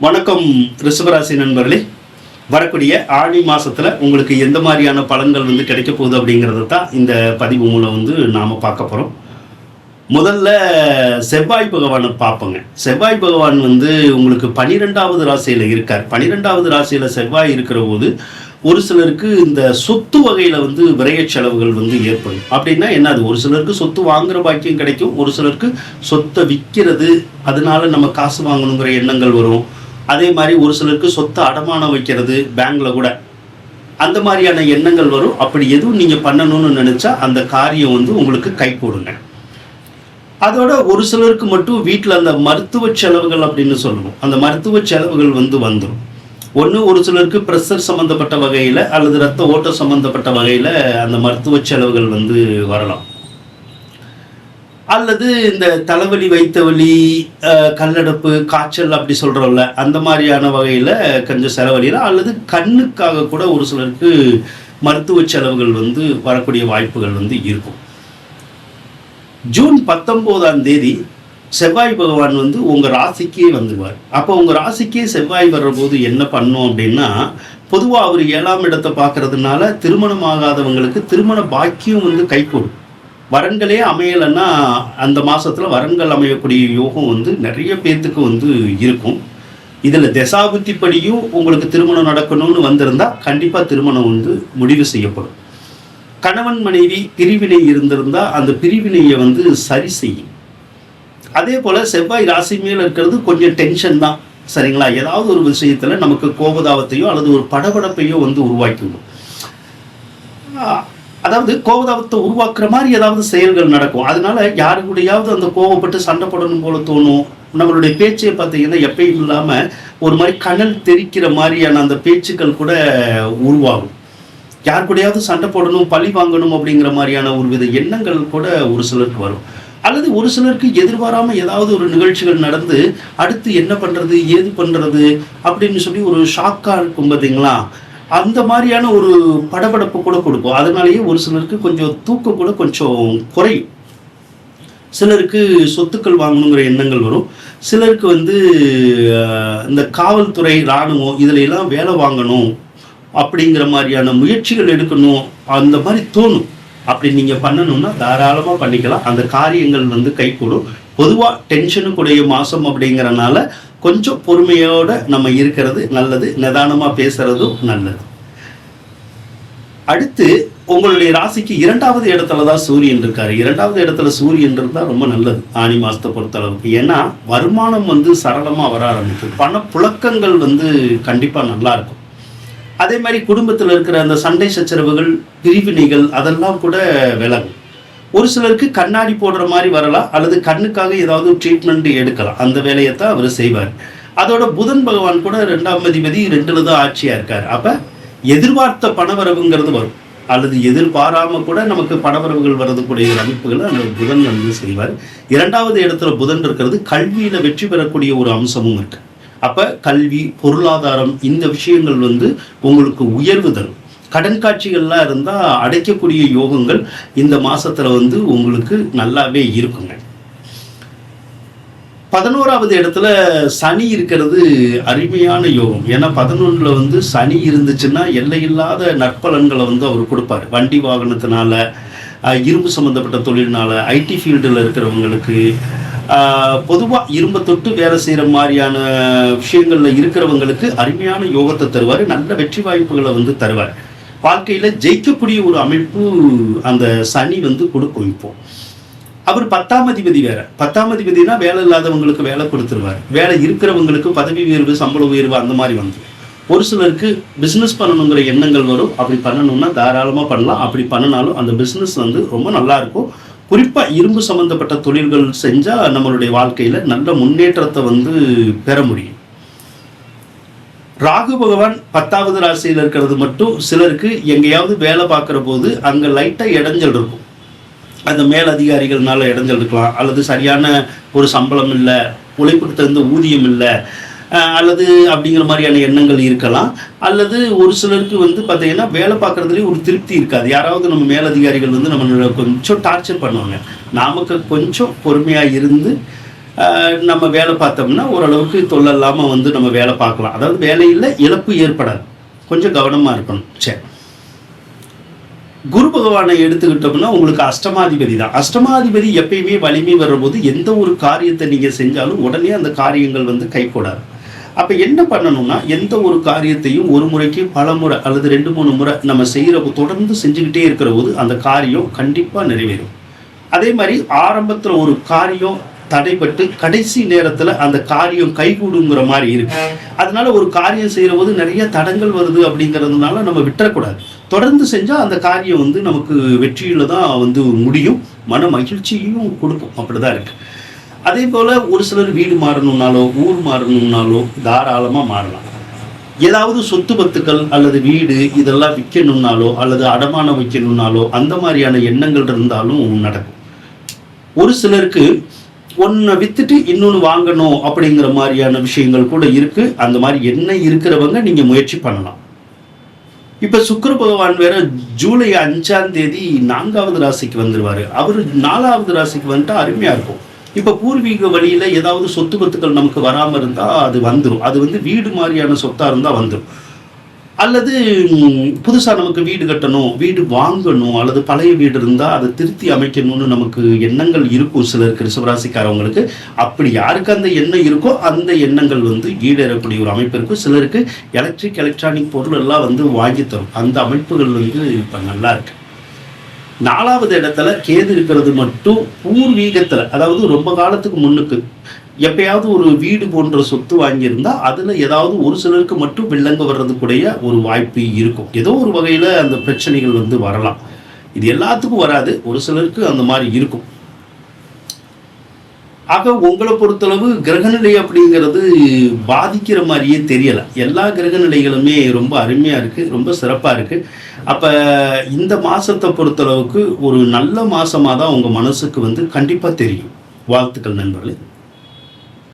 வணக்கம் ரிஷபராசி நண்பர்களே. வரக்கூடிய ஆடி மாதத்தில் உங்களுக்கு எந்த மாதிரியான பலன்கள் கிடைக்க போகுது அப்படிங்கிறத தான் இந்த பதிவு மூலம் நாம் பார்க்க போகிறோம். முதல்ல செவ்வாய் பகவானை பார்ப்போங்க. செவ்வாய் பகவான் உங்களுக்கு 12வது ராசியில் இருக்கார். 12வது ராசியில் செவ்வாய் இருக்கிற போது ஒரு சிலருக்கு இந்த சொத்து வகையில் விரய செலவுகள் ஏற்படும். அப்படின்னா என்ன, அது ஒரு சிலருக்கு சொத்து வாங்குற பாக்கியம் கிடைக்கும், ஒரு சிலருக்கு சொத்தை விற்கிறது, அதனால நம்ம காசு வாங்கணுங்கிற எண்ணங்கள் வரும். அதே மாதிரி ஒரு சிலருக்கு சொத்தை அடமானம் வைக்கிறது பேங்க்ல கூட, அந்த மாதிரியான எண்ணங்கள் வரும். அப்படி எதுவும் நீங்கள் பண்ணணும்னு நினச்சா அந்த காரியம் உங்களுக்கு கை போடுங்க. அதோட ஒரு சிலருக்கு மட்டும் வீட்டில் அந்த மருத்துவ செலவுகள் அப்படின்னு சொல்லணும், அந்த மருத்துவ செலவுகள் வந்துடும். ஒன்று, ஒரு சிலருக்கு ப்ரெஷர் சம்மந்தப்பட்ட வகையில் அல்லது ரத்த ஓட்டம் சம்மந்தப்பட்ட வகையில் அந்த மருத்துவ செலவுகள் வரலாம். அல்லது இந்த தலைவலி, வைத்த வலி, கல்லடப்பு, காய்ச்சல் அப்படி சொல்கிறோம்ல, அந்த மாதிரியான வகையில் கொஞ்சம் செலவழிலாம். அல்லது கண்ணுக்காக கூட ஒரு சிலருக்கு மருத்துவ செலவுகள் வரக்கூடிய வாய்ப்புகள் இருக்கும். ஜூன் 19ஆம் தேதி செவ்வாய் பகவான் உங்கள் ராசிக்கே வந்துடுவார். அப்போ உங்கள் ராசிக்கே செவ்வாய் வர்ற போது என்ன பண்ணும் அப்படின்னா, பொதுவாக அவர் 7ஆம் இடத்தை பார்க்கறதுனால திருமணம் ஆகாதவங்களுக்கு திருமண பாக்கியம் கைகூடும். வரன்களே அமையலைன்னா அந்த மாதத்தில் வரன்கள் அமையக்கூடிய யோகம் நிறைய பேர்த்துக்கு இருக்கும். இதில் தசாபுத்திப்படியும் உங்களுக்கு திருமணம் நடக்கணும்னு வந்திருந்தால் கண்டிப்பாக திருமணம் முடிவு செய்யப்படும். கணவன் மனைவி பிரிவினை இருந்திருந்தால் அந்த பிரிவினையை சரி செய்யும். அதே போல் செவ்வாய் ராசி மேலே இருக்கிறது கொஞ்சம் டென்ஷன் தான், சரிங்களா? ஏதாவது ஒரு விஷயத்தில் நமக்கு கோபதாபத்தையோ அல்லது ஒரு படபடப்பையோ உருவாக்கிடும். அதாவது கோபதாபத்தை உருவாக்குற மாதிரி ஏதாவது செயல்கள் நடக்கும். அதனால யாரு கூடயாவது அந்த கோபப்பட்டு சண்டை போடணும் போல தோணும். நம்மளுடைய பேச்சை பார்த்தீங்கன்னா எப்பயும் இல்லாமல் ஒரு மாதிரி கனல் தெரிக்கிற மாதிரியான அந்த பேச்சுக்கள் கூட உருவாகும். யார் கூடயாவது சண்டை போடணும், பழி வாங்கணும் அப்படிங்கிற மாதிரியான ஒரு வித எண்ணங்கள் கூட ஒரு சிலருக்கு வரும். அல்லது ஒரு சிலருக்கு எதிர்பாராமல் ஏதாவது ஒரு நிகழ்ச்சிகள் நடந்து அடுத்து என்ன பண்ணுறது, ஏது பண்ணுறது அப்படின்னு சொல்லி ஒரு ஷாக்காக இருக்கும் பார்த்தீங்களா, அந்த மாதிரியான ஒரு படபடப்பு கூட கொடுக்கும். அதனாலேயே ஒரு சிலருக்கு கொஞ்சம் தூக்கம் கூட கொஞ்சம் குறையும். சிலருக்கு சொத்துக்கள் வாங்கணுங்கிற எண்ணங்கள் வரும். சிலருக்கு இந்த காவல்துறை, இராணுவம் இதில் எல்லாம் வேலை வாங்கணும் அப்படிங்கிற மாதிரியான முயற்சிகள் எடுக்கணும் அந்த மாதிரி தோணும். அப்படி நீங்கள் பண்ணணும்னா தாராளமாக பண்ணிக்கலாம். அந்த காரியங்கள் கைகூடும். பொதுவாக டென்ஷனுக்குடைய மாதம் அப்படிங்கிறனால கொஞ்சம் பொறுமையோட நம்ம இருக்கிறது நல்லது, நிதானமாக பேசுறதும் நல்லது. அடுத்து உங்களுடைய ராசிக்கு 2வது இடத்துல தான் சூரியன் இருக்காரு. 2வது இடத்துல சூரியன் இருந்தால் ரொம்ப நல்லது ஆனி மாதத்தை பொறுத்தளவுக்கு. ஏன்னா வருமானம் சரளமாக வர ஆரம்பிக்கும். பணப்புழக்கங்கள் கண்டிப்பாக நல்லா இருக்கும். அதே மாதிரி குடும்பத்தில் இருக்கிற அந்த சண்டை சச்சரவுகள், பிரிவினைகள் அதெல்லாம் கூட விலகும். ஒரு சிலருக்கு கண்ணாடி போடுற மாதிரி வரலாம், அல்லது கண்ணுக்காக ஏதாவது ட்ரீட்மெண்ட் எடுக்கலாம். அந்த வேலையை தான் அவர் செய்வார். அதோட புதன் பகவான் கூட 2ஆம் அதிபதி 2ல் தான் ஆட்சியாக இருக்கார். அப்போ எதிர்பார்த்த பணவரவுங்கிறது வரும், அல்லது எதிர்பாராமல் கூட நமக்கு பணவரவுகள் வரதுக்கூடிய அமைப்புகளை அந்த புதன் செய்வார். 2வது இடத்துல புதன் இருக்கிறது கல்வியில் வெற்றி பெறக்கூடிய ஒரு அம்சமும் இருக்கு. அப்போ கல்வி, பொருளாதாரம் இந்த விஷயங்கள் உங்களுக்கு உயர்வு தரும். கடன் காட்சிகள்லாம் இருந்தால் அடைக்கக்கூடிய யோகங்கள் இந்த மாதத்தில் உங்களுக்கு நல்லாவே இருக்குங்க. 11வது இடத்துல சனி இருக்கிறது அருமையான யோகம். ஏன்னா 11ல் சனி இருந்துச்சுன்னா எல்லையில்லாத நற்பலன்களை அவர் கொடுப்பார். வண்டி வாகனத்தினால, இரும்பு சம்மந்தப்பட்ட தொழில்னால, ஐடி ஃபீல்டில் இருக்கிறவங்களுக்கு, பொதுவாக இரும்பை தொட்டு வேலை செய்கிற மாதிரியான விஷயங்களில் இருக்கிறவங்களுக்கு அருமையான யோகத்தை தருவார். நல்ல வெற்றி வாய்ப்புகளை தருவார். வாழ்க்கையில் ஜெயிக்கக்கூடிய ஒரு அமைப்பு அந்த சனி கொடுக்கும். இப்போ அவர் 10ஆம் அதிபதி வேற. 10ஆம் அதிபதினா வேலை இல்லாதவங்களுக்கு வேலை கொடுத்துருவார். வேலை இருக்கிறவங்களுக்கு பதவி உயர்வு, சம்பள உயர்வு அந்த மாதிரி ஒரு சிலருக்கு பிஸ்னஸ் பண்ணணுங்கிற எண்ணங்கள் வரும். அப்படி பண்ணணும்னா தாராளமாக பண்ணலாம். அப்படி பண்ணினாலும் அந்த பிஸ்னஸ் ரொம்ப நல்லா இருக்கும். குறிப்பாக இரும்பு சம்மந்தப்பட்ட தொழில்கள் செஞ்சால் நம்மளுடைய வாழ்க்கையில் நல்ல முன்னேற்றத்தை பெற முடியும். ராகு பகவான் 10வது ராசியில் இருக்கிறது மட்டும் சிலருக்கு எங்கேயாவது வேலை பார்க்குற போது அங்கே லைட்டாக இடைஞ்சல் இருக்கும். அந்த மேலதிகாரிகள்னால இடைஞ்சல் இருக்கலாம், அல்லது சரியான ஒரு சம்பளம் இல்லை, உழைப்புக்கு தகுந்த ஊதியம் இல்லை, அல்லது அப்படிங்கிற மாதிரியான எண்ணங்கள் இருக்கலாம். அல்லது ஒரு சிலருக்கு பார்த்தீங்கன்னா வேலை பார்க்குறதுலேயே ஒரு திருப்தி இருக்காது. யாராவது நம்ம மேலதிகாரிகள் நம்ம கொஞ்சம் டார்ச்சர் பண்ணுவாங்க. நமக்கு கொஞ்சம் பொறுமையாக இருந்து நம்ம வேலை பார்த்தோம்னா ஓரளவுக்கு தொல்லை இல்லாமல் வந்து நம்ம வேலை பார்க்கலாம். அதாவது வேலையில் இழப்பு ஏற்படாது. கொஞ்சம் கவனமாக இருக்கணும். சரி, குரு பகவானை எடுத்துக்கிட்டோம்னா உங்களுக்கு அஷ்டமாதிபதி தான். அஷ்டமாதிபதி எப்பயுமே வலிமை வரும்போது எந்த ஒரு காரியத்தை நீங்கள் செஞ்சாலும் உடனே அந்த காரியங்கள் வந்து கைகூடாது. அப்போ என்ன பண்ணணும்னா, எந்த ஒரு காரியத்தையும் ஒரு முறைக்கு பல முறை அல்லது 2-3 முறை நம்ம செய்கிற தொடர்ந்து செஞ்சுக்கிட்டே இருக்கிற போது அந்த காரியம் கண்டிப்பாக நிறைவேறும். அதே மாதிரி ஆரம்பத்தில் ஒரு காரியம் தடைப்பட்டு கடைசி நேரத்தில் அந்த காரியம் கைகூடுங்கிற மாதிரி இருக்கு. அதனால ஒரு காரியம் செய்கிற போது நிறைய தடங்கள் வருது அப்படிங்கிறதுனால நம்ம விட்டுறக்கூடாது. தொடர்ந்து செஞ்சால் அந்த காரியம் வந்து நமக்கு வெற்றியில் தான் வந்து முடியும், மன மகிழ்ச்சியும் கொடுக்கும். அப்படிதான் இருக்கு. அதே போல் ஒரு சிலர் வீடு மாறணும்னாலோ ஊர் மாறணும்னாலோ தாராளமாக மாறலாம். ஏதாவது சொத்து பத்துக்கள் அல்லது வீடு இதெல்லாம் விற்கணும்னாலோ அல்லது அடமானம் வைக்கணும்னாலோ அந்த மாதிரியான எண்ணங்கள் இருந்தாலும் நடக்கும். ஒரு சிலருக்கு ஒன்றை வித்துட்டு இன்னொன்று வாங்கணும் அப்படிங்கிற மாதிரியான விஷயங்கள் கூட இருக்கு. அந்த மாதிரி எண்ணம் இருக்கிறவங்க நீங்கள் முயற்சி பண்ணலாம். இப்போ சுக்கிர பகவான் வேற ஜூலை 5ஆம் தேதி 4வது ராசிக்கு வந்துடுவார். அவர் 4வது ராசிக்கு வந்துட்டா அருமையாக இருக்கும். இப்போ பூர்வீக வழியில் ஏதாவது சொத்து பத்துக்கள் நமக்கு வராமல் இருந்தால் அது வந்துடும். அது வந்து வீடு மாதிரியான சொத்தாக இருந்தால் வந்துடும். அல்லது புதுசாக நமக்கு வீடு கட்டணும், வீடு வாங்கணும், அல்லது பழைய வீடு இருந்தால் அதை திருத்தி அமைக்கணும்னு நமக்கு எண்ணங்கள் இருக்கும் சிலருக்கு, ரிஷபராசிக்காரவங்களுக்கு. அப்படி யாருக்கு அந்த எண்ணம் இருக்கோ அந்த எண்ணங்கள் வந்து ஈடேறக்கூடிய ஒரு அமைப்பு இருக்கும். சிலருக்கு எலக்ட்ரானிக் பொருள் எல்லாம் வந்து வாங்கி தரும். அந்த அமைப்புகள் வந்து இப்போ நல்லா இருக்கு. 4வது இடத்துல கேது இருக்கிறது மட்டும் பூர்வீகத்தில், அதாவது ரொம்ப காலத்துக்கு முன்னுக்கு எப்பயாவது ஒரு வீடு போன்ற சொத்து வாங்கியிருந்தா அதில் ஏதாவது ஒரு சிலருக்கு மட்டும் வில்லங்க வர்றதுக்குடைய ஒரு வாய்ப்பு இருக்கும். ஏதோ ஒரு வகையில் அந்த பிரச்சனைகள் வந்து வரலாம். இது எல்லாத்துக்கும் வராது, ஒரு சிலருக்கு அந்த மாதிரி இருக்கும். ஆக உங்களை பொறுத்தளவு கிரகநிலை அப்படிங்கிறது பாதிக்கிற மாதிரியே தெரியலை. எல்லா கிரகநிலைகளுமே ரொம்ப அருமையாக இருக்குது, ரொம்ப சிறப்பாக இருக்குது. அப்போ இந்த மாதத்தை பொறுத்தளவுக்கு ஒரு நல்ல மாதமாக தான் உங்கள் மனசுக்கு வந்து கண்டிப்பாக தெரியும். வாழ்த்துக்கள் நண்பர்களே.